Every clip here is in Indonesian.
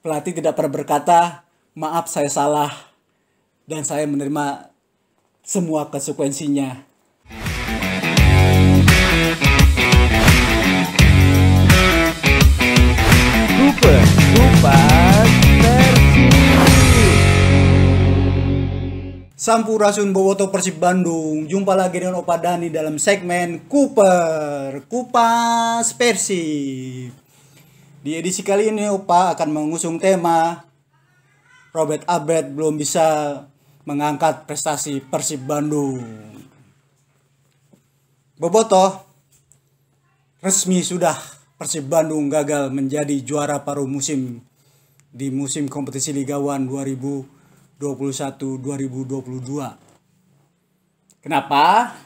Pelatih tidak pernah berkata, maaf saya salah, dan saya menerima semua konsekuensinya. Kupas Persib. Sampurasun boboto Persib Bandung. Jumpa lagi dengan Opa Dani dalam segmen Kupas Persib. Di edisi kali ini Opa akan mengusung tema Robert Abed belum bisa mengangkat prestasi Persib Bandung. Boboto, resmi sudah Persib Bandung gagal menjadi juara paruh musim di musim kompetisi Liga 1 2021-2022. Kenapa?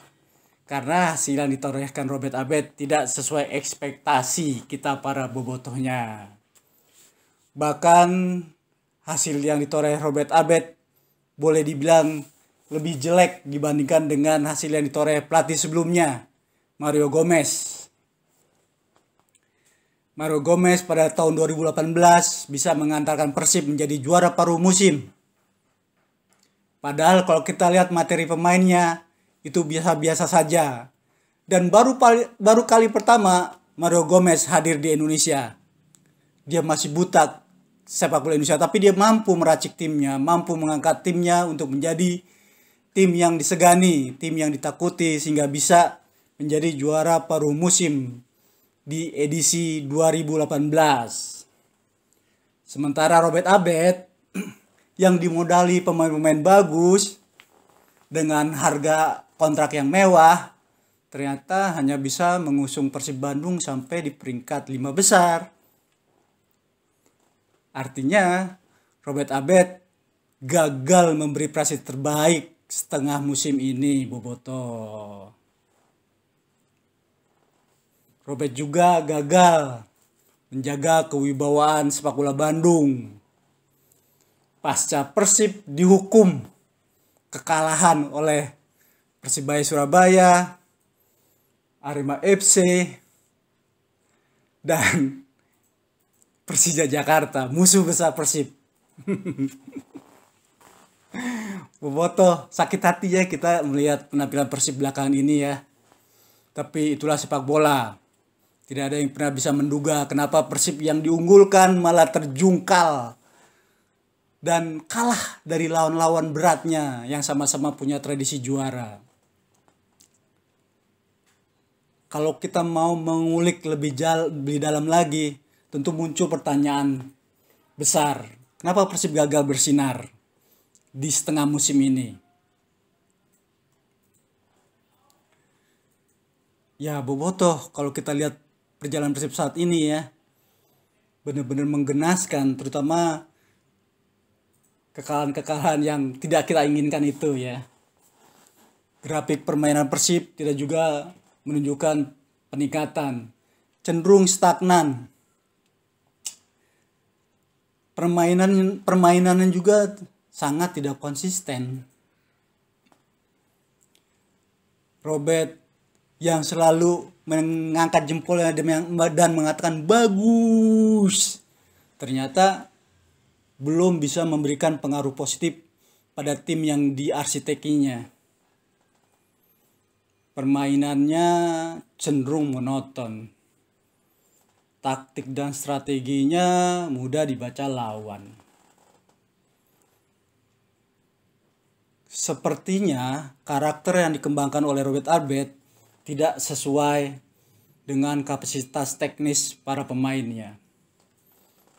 Karena hasil yang ditorehkan Robert Abed tidak sesuai ekspektasi kita para bobotohnya. Bahkan hasil yang ditoreh Robert Abed boleh dibilang lebih jelek dibandingkan dengan hasil yang ditoreh pelatih sebelumnya, Mario Gomez. Mario Gomez pada tahun 2018 bisa mengantarkan Persib menjadi juara paruh musim. Padahal kalau kita lihat materi pemainnya itu biasa-biasa saja. Dan baru kali pertama Mario Gomez hadir di Indonesia. Dia masih buta sepak bola Indonesia, tapi dia mampu meracik timnya, mampu mengangkat timnya untuk menjadi tim yang disegani, tim yang ditakuti sehingga bisa menjadi juara paruh musim di edisi 2018. Sementara Robert Abed yang dimodali pemain-pemain bagus dengan harga kontrak yang mewah, ternyata hanya bisa mengusung Persib Bandung sampai di peringkat 5 besar. Artinya Robert Abed gagal memberi prestasi terbaik setengah musim ini, boboto. Robert juga gagal menjaga kewibawaan sepak bola Bandung. Pasca Persib dihukum kekalahan oleh Persibaya Surabaya, Arema FC, dan Persija Jakarta, musuh besar Persib. Boboto, sakit hati ya kita melihat penampilan Persib belakangan ini ya. Tapi itulah sepak bola. Tidak ada yang pernah bisa menduga kenapa Persib yang diunggulkan malah terjungkal dan kalah dari lawan-lawan beratnya yang sama-sama punya tradisi juara. Kalau kita mau mengulik lebih dalam lagi, tentu muncul pertanyaan besar. Kenapa Persib gagal bersinar di setengah musim ini? Ya bobotoh, kalau kita lihat perjalanan Persib saat ini ya, benar-benar menggenaskan, terutama kekalahan-kekalahan yang tidak kita inginkan itu ya. Grafik permainan Persib tidak juga menunjukkan peningkatan, cenderung stagnan. Permainannya juga sangat tidak konsisten. Robert yang selalu mengangkat jempolnya dan mengatakan bagus, ternyata belum bisa memberikan pengaruh positif pada tim yang diarsitekinya. Permainannya cenderung monoton. Taktik dan strateginya mudah dibaca lawan. Sepertinya karakter yang dikembangkan oleh Robert Abed tidak sesuai dengan kapasitas teknis para pemainnya.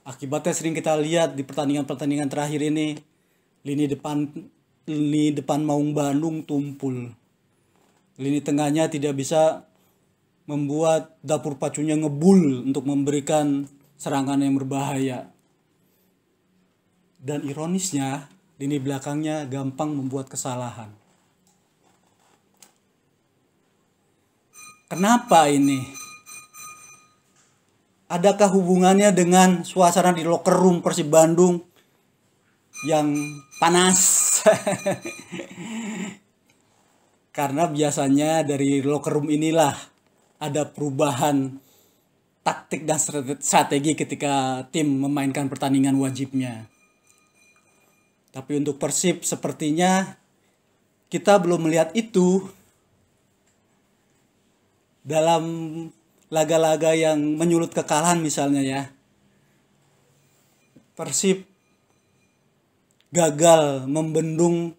Akibatnya sering kita lihat di pertandingan-pertandingan terakhir ini, lini depan Maung Bandung tumpul. Lini tengahnya tidak bisa membuat dapur pacunya ngebul untuk memberikan serangan yang berbahaya. Dan ironisnya, lini belakangnya gampang membuat kesalahan. Kenapa ini? Adakah hubungannya dengan suasana di locker room Persib Bandung yang panas? Karena biasanya dari locker room inilah ada perubahan taktik dan strategi ketika tim memainkan pertandingan wajibnya. Tapi untuk Persib sepertinya kita belum melihat itu dalam laga-laga yang menyulut kekalahan misalnya ya. Persib gagal membendung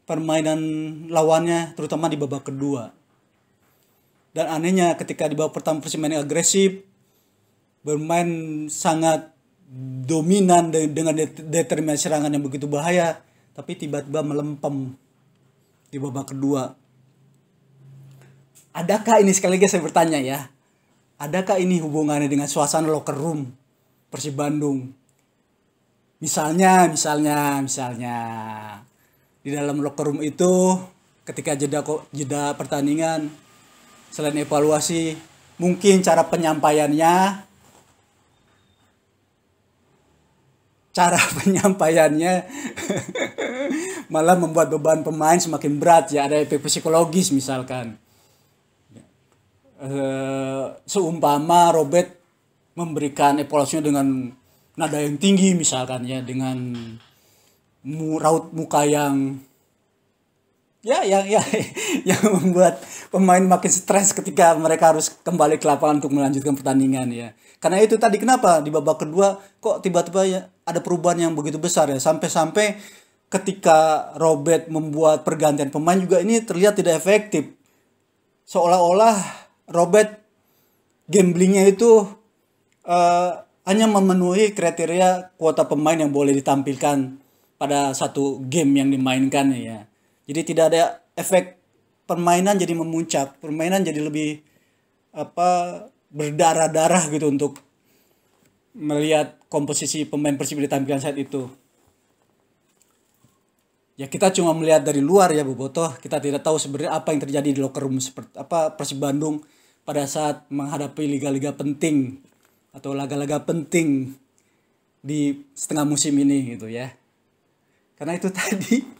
permainan lawannya terutama di babak kedua. Dan anehnya ketika di babak pertama Persib main agresif, bermain sangat dominan dengan determinasi serangan yang begitu bahaya, tapi tiba-tiba melempem di babak kedua. Adakah ini, sekali lagi saya bertanya ya, adakah ini hubungannya dengan suasana locker room Persib Bandung? Misalnya di dalam locker room itu ketika jeda pertandingan, selain evaluasi, mungkin cara penyampaiannya malah membuat beban pemain semakin berat ya, ada efek psikologis misalkan. Seumpama Robert memberikan evaluasinya dengan nada yang tinggi misalkan ya, dengan raut muka yang membuat pemain makin stres ketika mereka harus kembali ke lapangan untuk melanjutkan pertandingan ya. Karena itu tadi kenapa di babak kedua kok tiba-tiba ya ada perubahan yang begitu besar ya, sampai ketika Robert membuat pergantian pemain juga ini terlihat tidak efektif. Seolah-olah Robert gamblingnya itu hanya memenuhi kriteria kuota pemain yang boleh ditampilkan pada satu game yang dimainkan ya. Jadi tidak ada efek permainan jadi memuncak, permainan jadi lebih berdarah-darah gitu untuk melihat komposisi pemain Persib ditampilkan saat itu. Ya kita cuma melihat dari luar ya Bobotoh, kita tidak tahu sebenarnya apa yang terjadi di locker room Persib Bandung pada saat menghadapi liga-liga penting atau laga-laga penting di setengah musim ini gitu ya. Karena itu tadi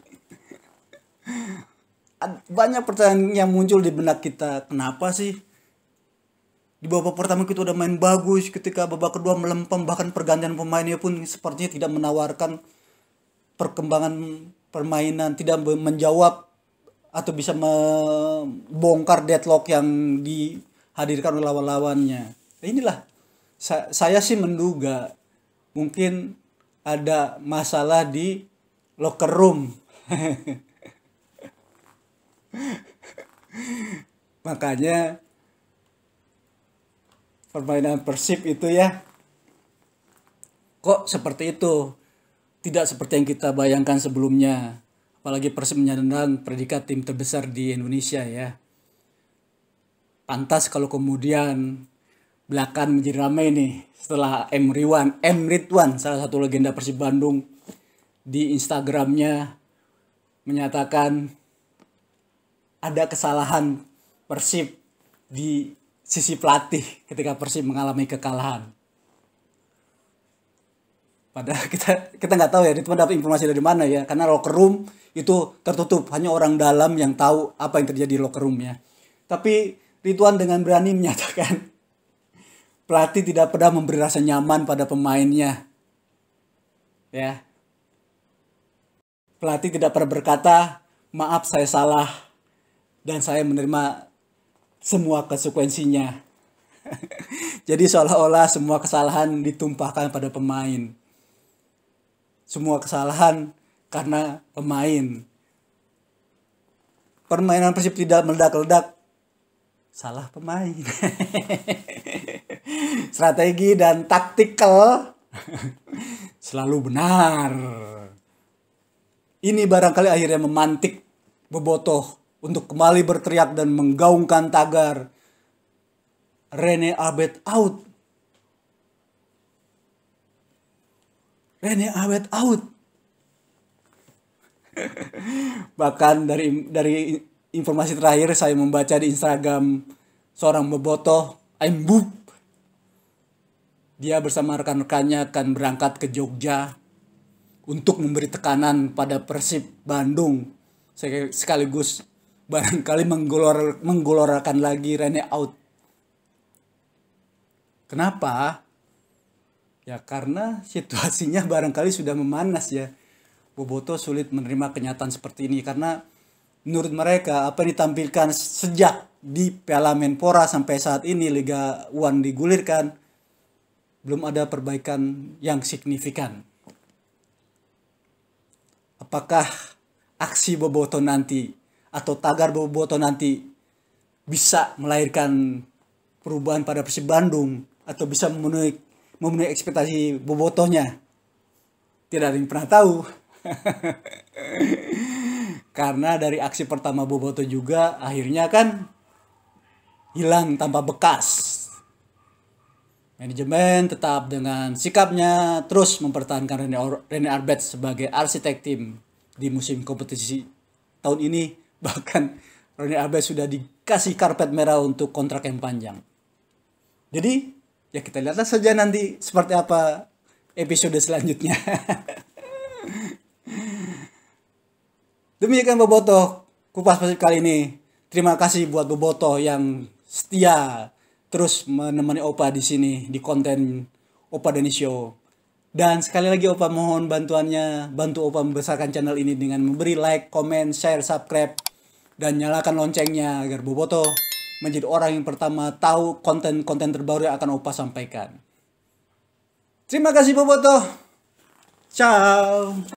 banyak pertanyaan yang muncul di benak kita, kenapa sih di babak pertama kita udah main bagus, ketika babak kedua melempem, bahkan pergantian pemainnya pun sepertinya tidak menawarkan perkembangan permainan, tidak menjawab atau bisa membongkar deadlock yang dihadirkan oleh lawan-lawannya. Inilah saya sih menduga mungkin ada masalah di locker room. Makanya permainan Persib itu ya kok seperti itu, tidak seperti yang kita bayangkan sebelumnya. Apalagi Persib menyandang predikat tim terbesar di Indonesia ya. Pantas kalau kemudian belakangan menjadi ramai nih setelah M. Ridwan, salah satu legenda Persib Bandung, di Instagramnya menyatakan ada kesalahan Persib di sisi pelatih ketika Persib mengalami kekalahan. Padahal kita nggak tahu ya, Ridwan dapat informasi dari mana ya, karena locker room itu tertutup, hanya orang dalam yang tahu apa yang terjadi di locker roomnya. Tapi Ridwan dengan berani menyatakan pelatih tidak pernah memberi rasa nyaman pada pemainnya. Ya. Pelatih tidak pernah berkata, "Maaf saya salah dan saya menerima semua konsekuensinya." Jadi seolah-olah semua kesalahan ditumpahkan pada pemain. Semua kesalahan karena pemain. Permainan Persib tidak meledak-ledak, salah pemain. Strategi dan taktikal selalu benar. Ini barangkali akhirnya memantik Bobotoh untuk kembali berteriak dan menggaungkan tagar Rene Albert out. Rene Albert out. Bahkan dari informasi terakhir saya membaca di Instagram seorang Bobotoh, Aimbub, dia bersama rekan-rekannya akan berangkat ke Jogja untuk memberi tekanan pada Persib Bandung, sekaligus barangkali menggolorkan lagi Rene out. Kenapa? Ya karena situasinya barangkali sudah memanas ya. Bobotoh sulit menerima kenyataan seperti ini karena menurut mereka apa yang ditampilkan sejak di Piala Menpora sampai saat ini Liga 1 digulirkan belum ada perbaikan yang signifikan. Apakah aksi Bobotoh nanti atau tagar Bobotoh nanti bisa melahirkan perubahan pada Persib Bandung atau bisa memenuhi ekspektasi Bobotohnya? Tidak ada yang pernah tahu. Karena dari aksi pertama Bobotoh juga akhirnya kan hilang tanpa bekas. Manajemen tetap dengan sikapnya terus mempertahankan Rene Arbet sebagai arsitek tim di musim kompetisi tahun ini. Bahkan Rene Arbet sudah dikasih karpet merah untuk kontrak yang panjang. Jadi ya kita lihatlah saja nanti seperti apa episode selanjutnya. Demikian Bobotoh Kupas Persib kali ini. Terima kasih buat Bobotoh yang setia terus menemani Opa di sini di konten Opa Dani Show. Dan sekali lagi Opa mohon bantuannya, bantu Opa membesarkan channel ini dengan memberi like, comment, share, subscribe, dan nyalakan loncengnya agar Bobotoh menjadi orang yang pertama tahu konten-konten terbaru yang akan Opa sampaikan. Terima kasih Bobotoh. Ciao.